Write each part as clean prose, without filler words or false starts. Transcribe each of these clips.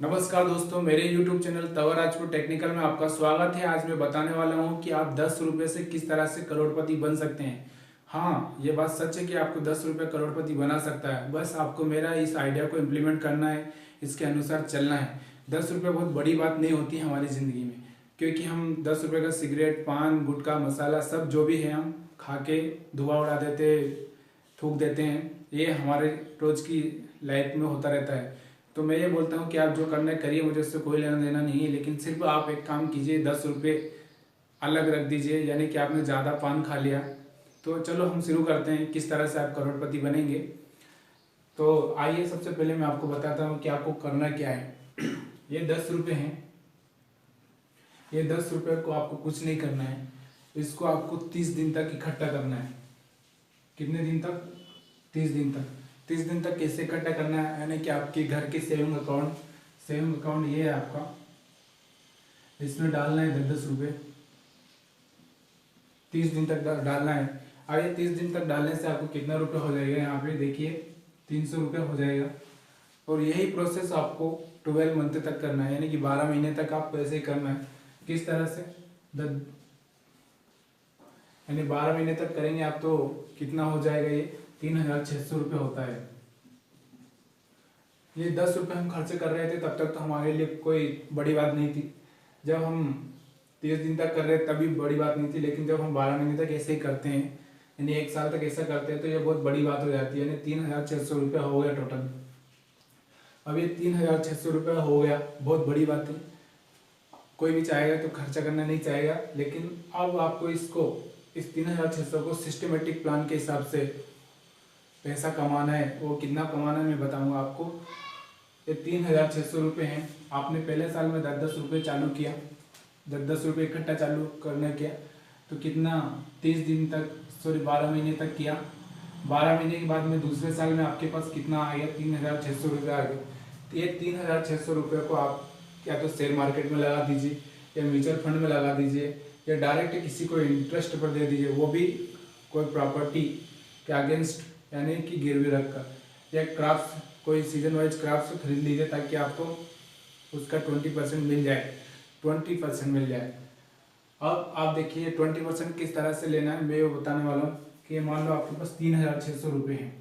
नमस्कार दोस्तों, मेरे YouTube चैनल तवर राजपूत टेक्निकल में आपका स्वागत है। आज मैं बताने वाला हूं कि आप 10 रुपये से किस तरह से करोड़पति बन सकते हैं। हाँ, ये बात सच है कि आपको 10 रुपये करोड़पति बना सकता है। बस आपको मेरा इस आइडिया को इम्प्लीमेंट करना है, इसके अनुसार चलना है। 10 रुपये बहुत बड़ी बात नहीं होती है हमारी ज़िंदगी में, क्योंकि हम 10 रुपये का सिगरेट, पान, गुटखा, मसाला सब जो भी है हम खा के धुआं उड़ा देते, थूक देते हैं। ये हमारे रोज़ की लाइफ में होता रहता है। तो मैं ये बोलता हूँ कि आप जो करना है करिए, मुझे उससे कोई लेना देना नहीं है। लेकिन सिर्फ आप एक काम कीजिए, 10 रुपये अलग रख दीजिए। यानी कि आपने ज़्यादा पान खा लिया। तो चलो हम शुरू करते हैं किस तरह से आप करोड़पति बनेंगे। तो आइए, सबसे पहले मैं आपको बताता हूँ कि आपको करना क्या है। ये 10 रुपये हैं। ये 10 रुपये को आपको कुछ नहीं करना है। इसको आपको 30 दिन तक इकट्ठा करना है। कितने दिन तक? 30 दिन तक। 30 दिन तक कैसे इकट्ठा करना है? यानी कि आपके घर के सेविंग अकाउंट ये है आपका। इसमें डालना है 10-10 रुपये। 30 दिन तक डालना है। अब ये 30 दिन तक डालने से आपको कितना रुपये हो जाएगा? यहाँ पे देखिए, 300 रुपये हो जाएगा। और यही प्रोसेस आपको 12 मंथ तक करना है, यानी कि 12 महीने तक आपको ऐसे ही करना है। किस तरह से? यानी 12 महीने तक करेंगे आप तो कितना हो जाएगा? ये 3600 रुपये होता है। ये 10 रुपये हम खर्च कर रहे थे तब तक तो हमारे लिए कोई बड़ी बात नहीं थी। जब हम 30 दिन तक कर रहे थे तभी बड़ी बात नहीं थी, लेकिन जब हम 12 महीने तक ऐसे ही करते हैं, यानी 1 साल तक ऐसा करते हैं, तो ये बहुत बड़ी बात हो जाती है। यानी 3600 रुपये हो गया टोटल। अब ये 3600 रुपये हो गया, बहुत बड़ी बात है। कोई भी चाहेगा तो खर्चा करना नहीं चाहेगा, लेकिन अब आपको इस 3600 को सिस्टमेटिक प्लान के हिसाब से पैसा कमाना है। वो कितना कमाना है मैं बताऊंगा आपको। ये 3600 रुपये हैं। आपने पहले साल में 10-10 रुपये चालू किया, 10-10 रुपये इकट्ठा चालू करने किया, तो कितना 30 दिन तक, 12 महीने तक किया। 12 महीने के बाद में दूसरे साल में आपके पास कितना आ गया? 3600 रुपये आ गए। तो ये 3600 रुपये को आप या तो शेयर मार्केट में लगा दीजिए, या म्यूचुअल फंड में लगा दीजिए, या डायरेक्ट किसी को इंटरेस्ट पर दे दीजिए, वो भी कोई प्रॉपर्टी के अगेंस्ट, यानी कि गिरवी रख कर, या क्राफ्ट, कोई सीजन वाइज क्राफ्ट खरीद लीजिए ताकि आपको उसका 20% मिल जाए। 20% मिल जाए। अब आप देखिए 20% किस तरह से लेना है, मैं वो बताने वाला हूँ। कि मान लो आपके पास 3600 रुपये हैं।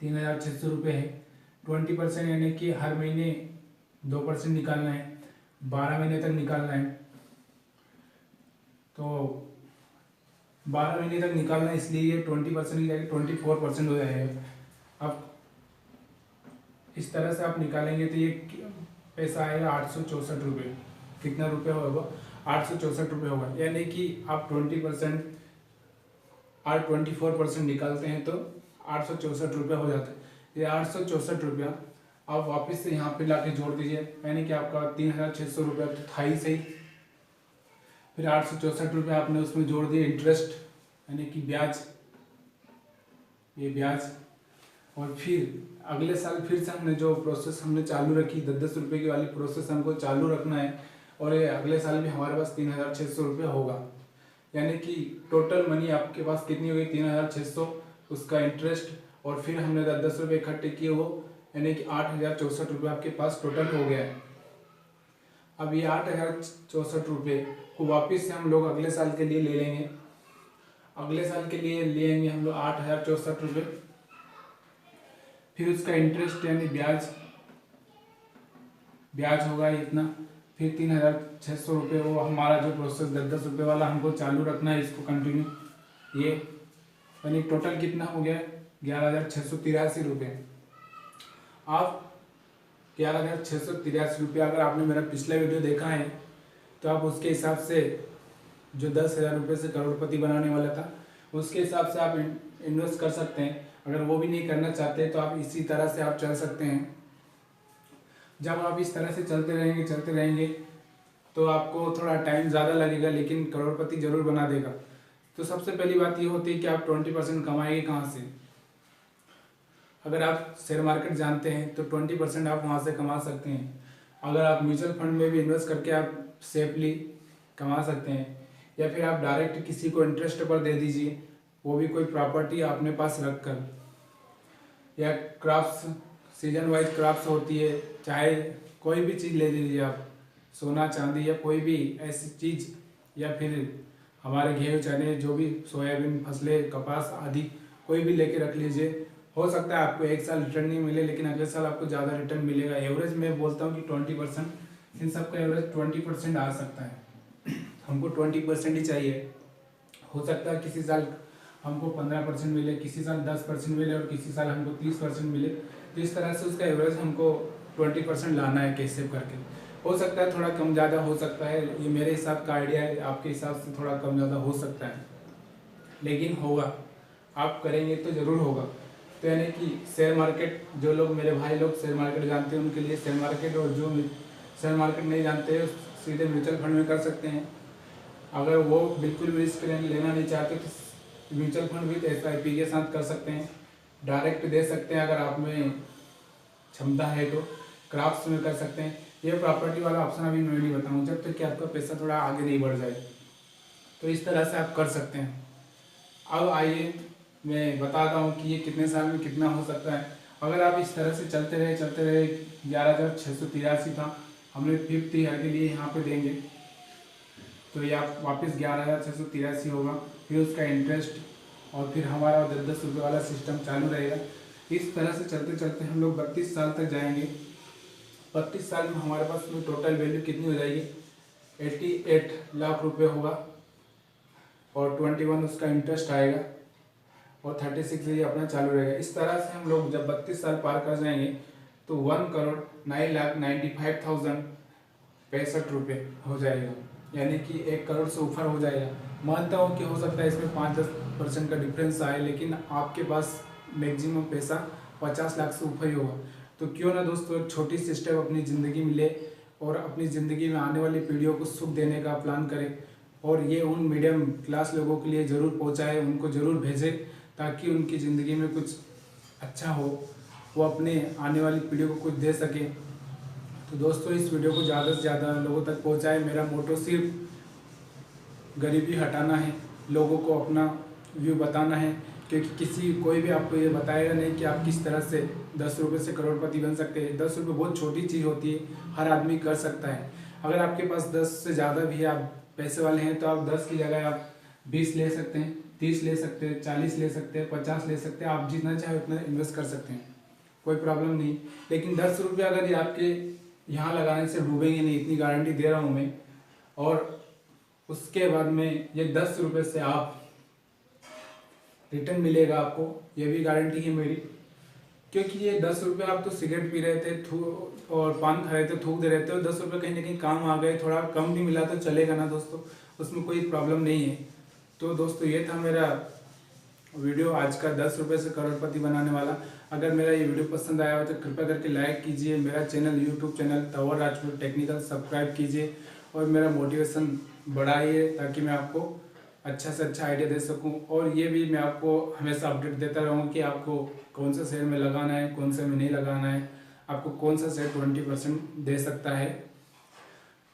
3600 रुपये है। 20% यानी कि हर महीने 2% निकालना है, 12 महीने तक निकालना है। तो 12 महीने तक निकालना है, इसलिए ये 20% की जगह 24% हो जाएगा। अब इस तरह से आप निकालेंगे तो ये पैसा आएगा 864 रुपये। कितना रुपये होगा? 864 रुपये होगा। यानी कि आप 20% और 24% निकालते हैं तो 864 रुपये हो जाता है। ये 864 रुपया आप वापस से यहाँ पे लाके जोड़ दीजिए, यानी कि आपका 3600 रुपये तो था ही सही। फिर 864 रुपये आपने उसमें जोड़ दिए इंटरेस्ट, यानी कि ब्याज, ये ब्याज। और फिर अगले साल फिर से हमने जो प्रोसेस हमने चालू रखी, 10-10 रुपये की वाली प्रोसेस हमको चालू रखना है। और ये अगले साल भी हमारे पास 3600 रुपये होगा। यानी कि टोटल मनी आपके पास कितनी होगी? 3600, उसका इंटरेस्ट, और फिर हमने 10-10 रुपये इकट्ठे किए वो, यानी कि 8064 रुपये आपके पास टोटल हो गया है। अब ये 8064 रुपये को वापस से हम लोग अगले साल के लिए ले लेंगे। अगले साल के लिए लेंगे हम लोग 8064 रुपये। फिर उसका इंटरेस्ट यानी ब्याज होगा इतना। फिर 3600 रुपये, वो हमारा जो प्रोसेस 10-10 रुपये वाला हमको चालू रखना है, इसको कंटिन्यू। ये यानी टोटल कितना हो गया? 11683 रुपये। आप 11683 रुपये, अगर आपने मेरा पिछला वीडियो देखा है तो आप उसके हिसाब से, जो 10,000 रुपये से करोड़पति बनाने वाला था, उसके हिसाब से आप इन्वेस्ट कर सकते हैं। अगर वो भी नहीं करना चाहते तो आप इसी तरह से आप चल सकते हैं। जब आप इस तरह से चलते रहेंगे तो आपको थोड़ा टाइम ज़्यादा लगेगा, लेकिन करोड़पति जरूर बना देगा। तो सबसे पहली बात ये होती है कि आप 20% कमाएंगे कहाँ से? अगर आप शेयर मार्केट जानते हैं तो 20% आप वहाँ से कमा सकते हैं। अगर आप म्यूचुअल फंड में भी इन्वेस्ट करके आप सेफली कमा सकते हैं, या फिर आप डायरेक्ट किसी को इंटरेस्ट पर दे दीजिए, वो भी कोई प्रॉपर्टी अपने पास रख कर, या क्राफ्ट सीजन वाइज क्रॉप्स होती है, चाहे कोई भी चीज़ ले लीजिए आप, सोना चांदी या कोई भी ऐसी चीज़, या फिर हमारे गेहूँ चने जो भी सोयाबीन फसलें कपास आदि कोई भी लेके रख लीजिए। हो सकता है आपको एक साल रिटर्न नहीं मिले, लेकिन अगले साल आपको ज़्यादा रिटर्न मिलेगा। एवरेज मैं बोलता हूँ कि 20%, इन सब का एवरेज 20% आ सकता है। हमको 20% ही चाहिए। हो सकता है किसी साल हमको 15% मिले, किसी साल 10% मिले और किसी साल हमको 30% मिले। तो इस तरह से उसका एवरेज हमको 20% लाना है कैसे करके। हो सकता है थोड़ा कम ज़्यादा हो सकता है, ये मेरे हिसाब का आइडिया है, आपके हिसाब से थोड़ा कम ज़्यादा हो सकता है, लेकिन होगा। आप करेंगे तो ज़रूर होगा। तो यानी कि शेयर मार्केट, जो लोग मेरे भाई लोग शेयर मार्केट जानते हैं उनके लिए शेयर मार्केट, और जो शेयर मार्केट नहीं जानते हैं सीधे म्यूचुअल फंड में कर सकते हैं। अगर वो बिल्कुल भी रिस्क लेना नहीं चाहते तो म्यूचुअल फंड भी SIP के साथ कर सकते हैं, डायरेक्ट दे सकते हैं अगर आप में क्षमता है तो। क्राफ्ट्स में कर सकते हैं। ये प्रॉपर्टी वाला ऑप्शन अभी मैं नहीं बताऊँ, जब तक कि आपका पैसा थोड़ा आगे नहीं बढ़ जाए। तो इस तरह से आप कर सकते हैं। अब आइए मैं बताता हूँ कि ये कितने साल में कितना हो सकता है। अगर आप इस तरह से चलते रहे 11,683 था, हमने 5th ईयर के लिए यहाँ पे देंगे तो ये आप वापस 11,683 होगा। फिर उसका इंटरेस्ट और फिर हमारा 10-10 रुपये वाला सिस्टम चालू रहेगा। इस तरह से चलते चलते हम लोग 32 साल तक जाएंगे। 32 साल में हमारे पास में टोटल वैल्यू कितनी हो जाएगी, 88 लाख रुपए होगा, और 21 उसका इंटरेस्ट आएगा, और 36 ये अपना चालू रहेगा। इस तरह से हम लोग जब 32 साल पार कर जाएंगे तो 1,09,95,065 रुपये हो जाएगा, यानी कि 1 करोड़ से ऊपर हो जाएगा। मानता हूँ कि हो सकता है इसमें 5-10% का डिफरेंस आए, लेकिन आपके पास मैक्सिमम पैसा 50 लाख से ऊपर ही होगा। तो क्यों ना दोस्तों एक छोटी सी स्टेप अपनी ज़िंदगी में ले और अपनी ज़िंदगी में आने वाली पीढ़ियों को सुख देने का प्लान करें, और ये उन मीडियम क्लास लोगों के लिए ज़रूर पहुँचाए, उनको ज़रूर भेजें, ताकि उनकी ज़िंदगी में कुछ अच्छा हो, वो अपने आने वाली पीढ़ियों को कुछ दे सके। तो दोस्तों इस वीडियो को ज़्यादा से ज़्यादा लोगों तक पहुँचाए। मेरा मोटो सिर्फ गरीबी हटाना है, लोगों को अपना व्यू बताना है, क्योंकि कोई भी आपको ये बताएगा नहीं कि आप किस तरह से 10 रुपये से करोड़पति बन सकते हैं। 10 रुपये बहुत छोटी चीज़ होती है, हर आदमी कर सकता है। अगर आपके पास 10 से ज़्यादा भी है, आप पैसे वाले हैं, तो आप 10 की जगह आप 20 ले सकते हैं, 30 ले सकते हैं, 40 ले सकते हैं, 50 ले सकते हैं। आप जितना चाहे उतना इन्वेस्ट कर सकते हैं, कोई प्रॉब्लम नहीं। लेकिन 10 रुपये अगर ये आपके यहाँ लगाने से डूबेंगे नहीं, इतनी गारंटी दे रहा हूँ मैं। और उसके बाद में ये 10 रुपये से आप रिटर्न मिलेगा आपको, ये भी गारंटी है मेरी। क्योंकि ये 10 रुपये आप तो सिगरेट पी रहे थे और पान खा रहे थे, थूक दे रहे थे, और 10 रुपये कहीं ना कहीं काम आ गए, थोड़ा कम भी मिला तो चलेगा ना दोस्तों, उसमें कोई प्रॉब्लम नहीं है। तो दोस्तों ये था मेरा वीडियो आज का, 10 रुपये से करोड़पति बनाने वाला। अगर मेरा ये वीडियो पसंद आया हो तो कृपया करके लाइक कीजिए, मेरा channel YouTube channel Tanwar Rajput technical subscribe कीजिए, और मेरा मोटिवेशन बढ़ाइए, ताकि मैं आपको अच्छा से अच्छा आइडिया दे सकूं। और ये भी मैं आपको हमेशा अपडेट देता रहूं कि आपको कौन सा शेयर में लगाना है, कौन से में नहीं लगाना है, आपको कौन सा शेयर 20% दे सकता है।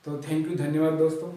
तो थैंक यू, धन्यवाद दोस्तों।